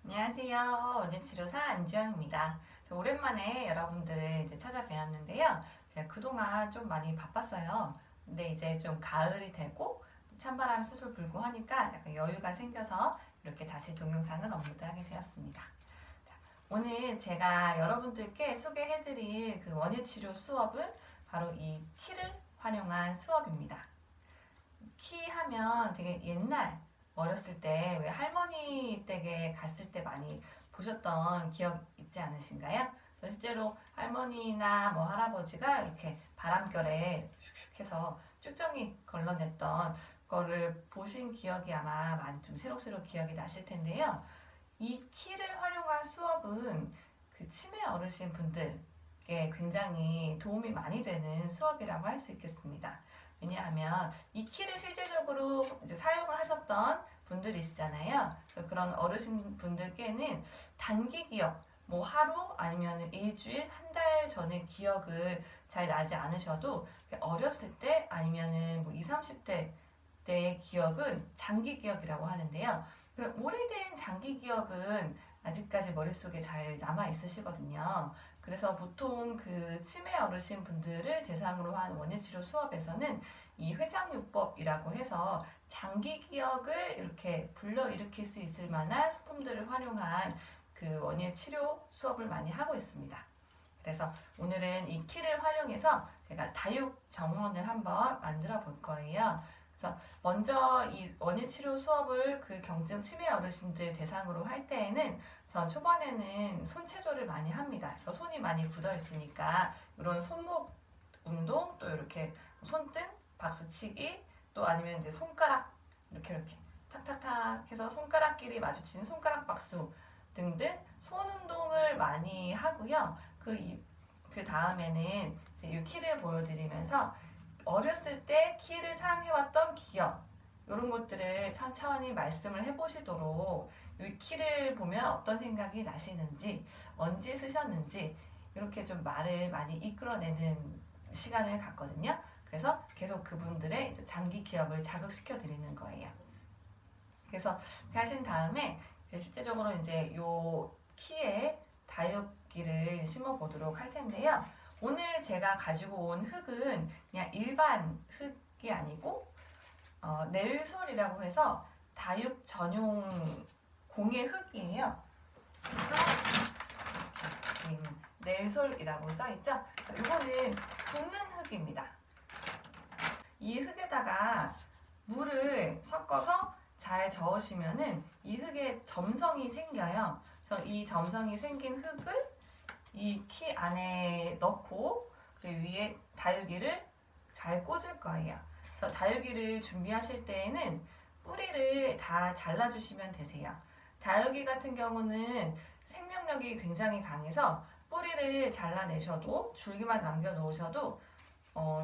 안녕하세요. 원예치료사 안주영입니다. 오랜만에 여러분들을 이제 찾아뵈었는데요. 제가 그동안 좀 많이 바빴어요. 근데 이제 좀 가을이 되고 찬바람 술술 불고 하니까 약간 여유가 생겨서 이렇게 다시 동영상을 업로드하게 되었습니다. 자, 오늘 제가 여러분들께 소개해드릴 그 원예치료 수업은 바로 이 키를 활용한 수업입니다. 키 하면 되게 옛날 어렸을 때 왜 할머니 댁에 갔을 때 많이 보셨던 기억 있지 않으신가요? 실제로 할머니나 뭐 할아버지가 이렇게 바람결에 슉슉 해서 쭉정이 걸러냈던 거를 보신 기억이 아마 많이 좀 새록새록 기억이 나실 텐데요. 이 키를 활용한 수업은 그 치매 어르신 분들께 굉장히 도움이 많이 되는 수업이라고 할 수 있겠습니다. 왜냐하면 이 키를 실제적으로 이제 사용을 하셨던 분들이시잖아요. 그래서 그런 어르신 분들께는 단기 기억, 뭐 하루 아니면 일주일, 한 달 전의 기억을 잘 나지 않으셔도 어렸을 때 아니면은 뭐 20, 30대 때의 기억은 장기 기억이라고 하는데요. 그 오래된 장기 기억은 아직까지 머릿속에 잘 남아 있으시거든요. 그래서 보통 그 치매 어르신 분들을 대상으로 한 원예치료 수업에서는 이 회상요법이라고 해서 장기 기억을 이렇게 불러일으킬 수 있을 만한 소품들을 활용한 그 원예치료 수업을 많이 하고 있습니다. 그래서 오늘은 이 키를 활용해서 제가 다육 정원을 한번 만들어 볼 거예요. 그래서 먼저 이 원예치료 수업을 그 경증 치매 어르신들 대상으로 할 때에는 전 초반에는 손체조를 많이 합니다. 그래서 손이 많이 굳어 있으니까 이런 손목 운동, 또 이렇게 손등, 박수치기, 또 아니면 이제 손가락 이렇게 탁탁탁 해서 손가락끼리 마주치는 손가락 박수 등등 손 운동을 많이 하고요. 그 다음에는 이제 이 키를 보여드리면서 어렸을 때 키를 사용해왔던 기억 이런 것들을 천천히 말씀을 해보시도록 이 키를 보면 어떤 생각이 나시는지 언제 쓰셨는지 이렇게 좀 말을 많이 이끌어내는 시간을 갖거든요. 그래서 계속 그분들의 이제 장기 기억을 자극시켜 드리는 거예요. 그래서 그렇게 하신 다음에 이제 실제적으로 이제 요 키에 다육기를 심어 보도록 할 텐데요. 오늘 제가 가지고 온 흙은 그냥 일반 흙이 아니고 넬솔이라고 해서 다육 전용 공예 흙이에요. 그래서 넬솔이라고 써있죠. 이거는 붓는 흙입니다. 이 흙에다가 물을 섞어서 잘 저으시면은 이 흙에 점성이 생겨요. 그래서 이 점성이 생긴 흙을 이 키 안에 넣고 그리고 위에 다육이를 잘 꽂을 거예요. 그래서 다육이를 준비하실 때에는 뿌리를 다 잘라주시면 되세요. 다육이 같은 경우는 생명력이 굉장히 강해서 뿌리를 잘라내셔도 줄기만 남겨놓으셔도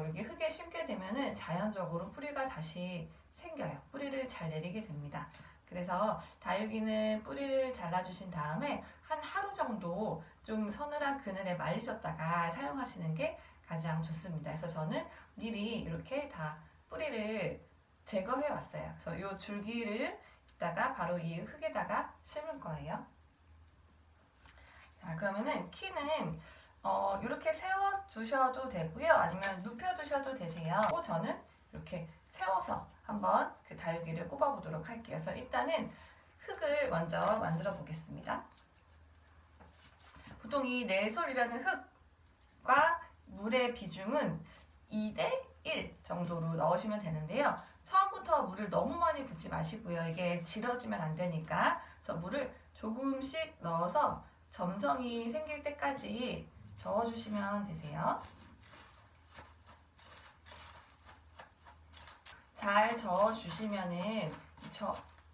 여기 흙에 심게 되면은 자연적으로 뿌리가 다시 생겨요. 뿌리를 잘 내리게 됩니다. 그래서 다육이는 뿌리를 잘라주신 다음에 한 하루 정도 좀 서늘한 그늘에 말리셨다가 사용하시는 게 가장 좋습니다. 그래서 저는 미리 이렇게 다 뿌리를 제거해 왔어요. 그래서 이 줄기를 이따가 바로 이 흙에다가 심을 거예요. 자, 그러면은 키는 이렇게 세워 두셔도 되고요. 아니면 눕혀 두셔도 되세요. 저는 이렇게 세워서 한번 그 다육이를 꼽아 보도록 할게요. 그래서 일단은 흙을 먼저 만들어 보겠습니다. 보통 이 넬솔이라는 흙과 물의 비중은 2대 1 정도로 넣으시면 되는데요. 처음부터 물을 너무 많이 붓지 마시고요. 이게 질어지면 안 되니까. 그래서 물을 조금씩 넣어서 점성이 생길 때까지 저어주시면 되세요. 잘 저어주시면은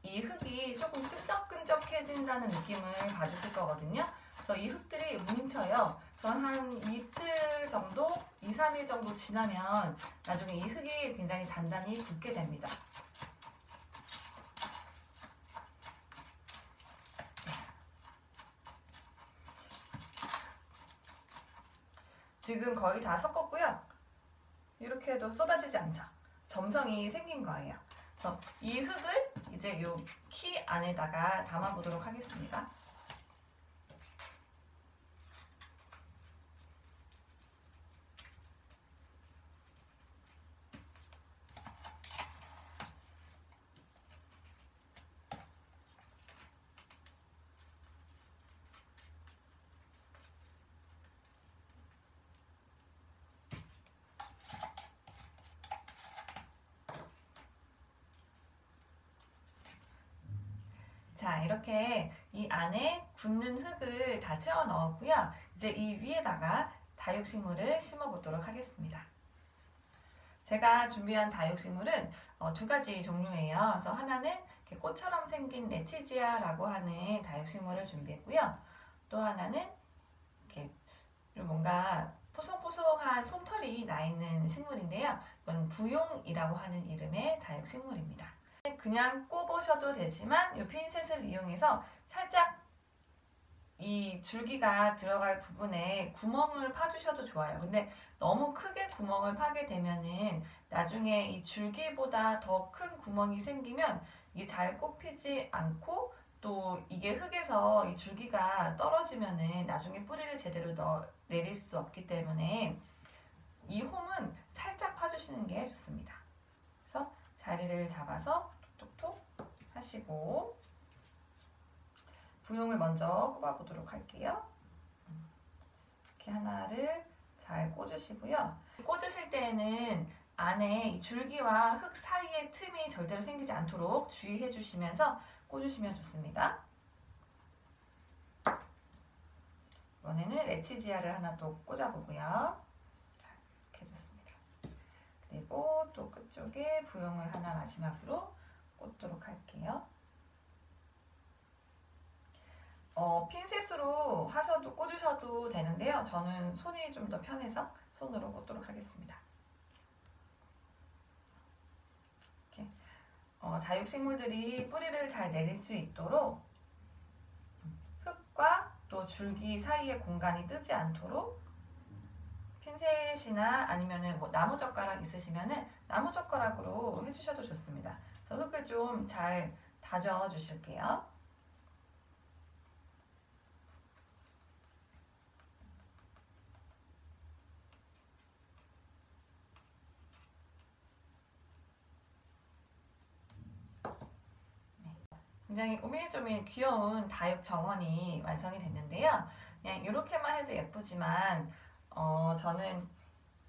이 흙이 조금 끈적끈적해진다는 느낌을 받으실 거거든요. 그래서 이 흙들이 뭉쳐요. 그래서 한 이틀 정도, 2, 3일 정도 지나면 나중에 이 흙이 굉장히 단단히 굳게 됩니다. 지금 거의 다 섞었고요. 이렇게 해도 쏟아지지 않죠. 점성이 생긴 거예요. 그래서 이 흙을 이제 요 키 안에다가 담아보도록 하겠습니다. 자, 이렇게 이 안에 굳는 흙을 다 채워 넣었고요. 이제 이 위에다가 다육식물을 심어 보도록 하겠습니다. 제가 준비한 다육식물은 두 가지 종류예요. 그래서 하나는 이렇게 꽃처럼 생긴 레티지아라고 하는 다육식물을 준비했고요. 또 하나는 이렇게 좀 뭔가 포송포송한 솜털이 나 있는 식물인데요. 이건 부용이라고 하는 이름의 다육식물입니다. 그냥 꼽으셔도 되지만 이 핀셋을 이용해서 살짝 이 줄기가 들어갈 부분에 구멍을 파주셔도 좋아요. 근데 너무 크게 구멍을 파게 되면은 나중에 이 줄기보다 더 큰 구멍이 생기면 이게 잘 꼽히지 않고 또 이게 흙에서 이 줄기가 떨어지면은 나중에 뿌리를 제대로 내릴 수 없기 때문에 이 홈은 살짝 파주시는 게 좋습니다. 그래서 자리를 잡아서 톡톡 하시고 부용을 먼저 꼽아보도록 할게요. 이렇게 하나를 잘 꽂으시고요. 꽂으실 때에는 안에 이 줄기와 흙 사이에 틈이 절대로 생기지 않도록 주의해 주시면서 꽂으시면 좋습니다. 이번에는 레티지아를 하나 또 꽂아보고요. 이렇게 해줬습니다. 그리고 또 끝쪽에 부용을 하나 마지막으로 꽂도록 할게요. 핀셋으로 하셔도 꽂으셔도 되는데요. 저는 손이 좀 더 편해서 손으로 꽂도록 하겠습니다. 이렇게 다육식물들이 뿌리를 잘 내릴 수 있도록 흙과 또 줄기 사이의 공간이 뜨지 않도록 핀셋이나 아니면은 뭐 나무젓가락 있으시면은 나무젓가락으로 해주셔도 좋습니다. 그래서 흙을 좀 잘 다져 주실게요. 굉장히 오밀조밀 귀여운 다육 정원이 완성이 됐는데요. 그냥 이렇게만 해도 예쁘지만 저는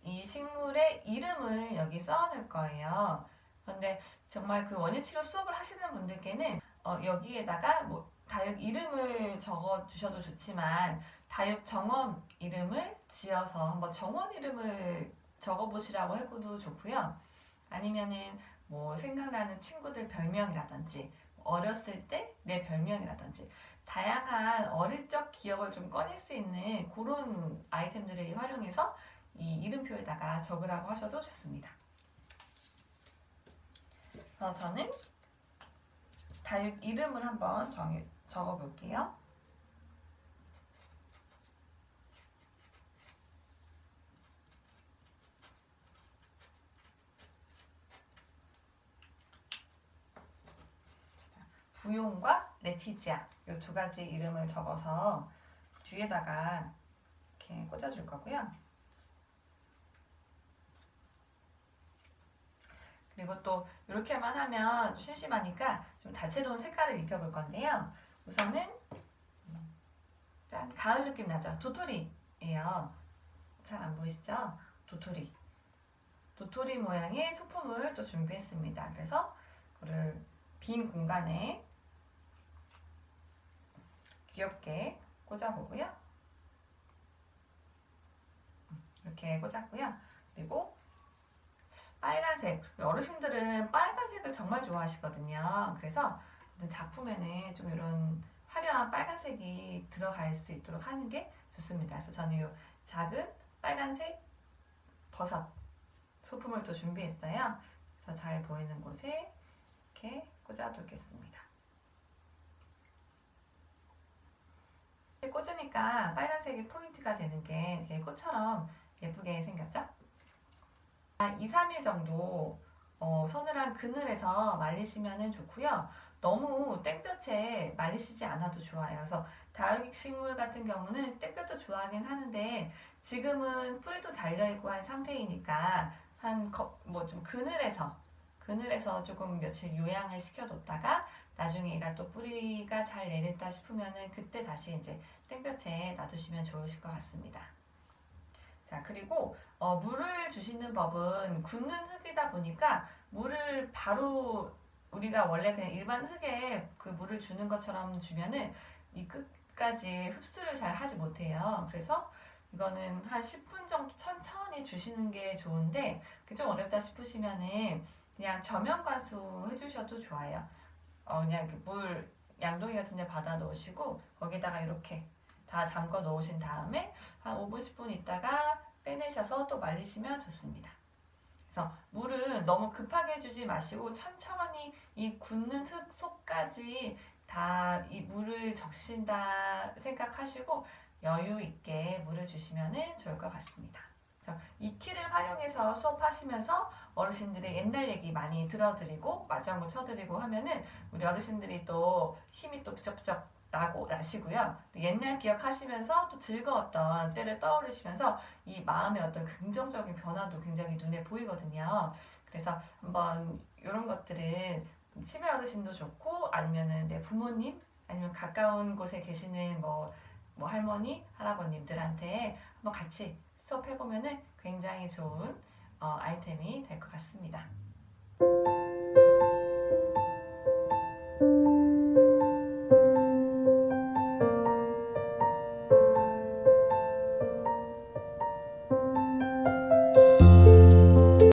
이 식물의 이름을 여기 써놓을 거예요. 그런데 정말 그 원예치료 수업을 하시는 분들께는 여기에다가 뭐 다육 이름을 적어 주셔도 좋지만 다육 정원 이름을 지어서 한번 정원 이름을 적어 보시라고 해도 좋고요. 아니면은 뭐 생각나는 친구들 별명이라든지 어렸을 때 내 별명이라든지 다양한 어릴 적 기억을 좀 꺼낼 수 있는 그런 아이템들을 활용해서 이 이름표에다가 적으라고 하셔도 좋습니다. 저는 다육 이름을 한번 적어 볼게요. 부용과 레티지아 이 두 가지 이름을 적어서 뒤에다가 이렇게 꽂아줄 거고요. 그리고 또 이렇게만 하면 좀 심심하니까 좀 다채로운 색깔을 입혀볼 건데요. 우선은 짠, 가을 느낌 나죠? 도토리예요. 잘 안 보이시죠? 도토리. 도토리 모양의 소품을 또 준비했습니다. 그래서 그거를 빈 공간에 귀엽게 꽂아보고요. 이렇게 꽂았고요. 그리고 빨간색, 어르신들은 빨간색을 정말 좋아하시거든요. 그래서 작품에는 좀 이런 화려한 빨간색이 들어갈 수 있도록 하는 게 좋습니다. 그래서 저는 이 작은 빨간색 버섯 소품을 또 준비했어요. 그래서 잘 보이는 곳에 이렇게 꽂아두겠습니다. 꽂으니까 빨간색이 포인트가 되는 게 꽃처럼 예쁘게 생겼죠? 2, 3일 정도 서늘한 그늘에서 말리시면 좋고요. 너무 땡볕에 말리시지 않아도 좋아요. 그래서 다육식물 같은 경우는 땡볕도 좋아하긴 하는데 지금은 뿌리도 잘려있고 한 상태이니까 뭐 좀 그늘에서 조금 며칠 요양을 시켜뒀다가 나중에 얘가 또 뿌리가 잘 내렸다 싶으면은 그때 다시 이제 땡볕에 놔두시면 좋으실 것 같습니다. 자, 그리고 물을 주시는 법은 굳는 흙이다 보니까 물을 바로 우리가 원래 그냥 일반 흙에 그 물을 주는 것처럼 주면은 이 끝까지 흡수를 잘 하지 못해요. 그래서 이거는 한 10분 정도 천천히 주시는 게 좋은데 그게 좀 어렵다 싶으시면은 그냥 저면 관수 해주셔도 좋아요. 그냥 이렇게 물 양동이 같은 데 받아 놓으시고 거기다가 이렇게 다 담궈 놓으신 다음에 한 5분, 10분 있다가 빼내셔서 또 말리시면 좋습니다. 그래서 물은 너무 급하게 주지 마시고 천천히 이 굳는 흙 속까지 다 이 물을 적신다 생각하시고 여유 있게 물을 주시면 좋을 것 같습니다. 이 키를 활용해서 수업하시면서 어르신들의 옛날 얘기 많이 들어드리고 맞장구 쳐드리고 하면은 우리 어르신들이 또 힘이 또 부쩍부쩍 나시고요. 또 옛날 기억하시면서 또 즐거웠던 때를 떠오르시면서 이 마음의 어떤 긍정적인 변화도 굉장히 눈에 보이거든요. 그래서 한번 이런 것들은 치매 어르신도 좋고 아니면은 내 부모님 아니면 가까운 곳에 계시는 뭐 할머니, 할아버님들한테 한번 같이 수업해보면은 굉장히 좋은 아이템이 될 것 같습니다.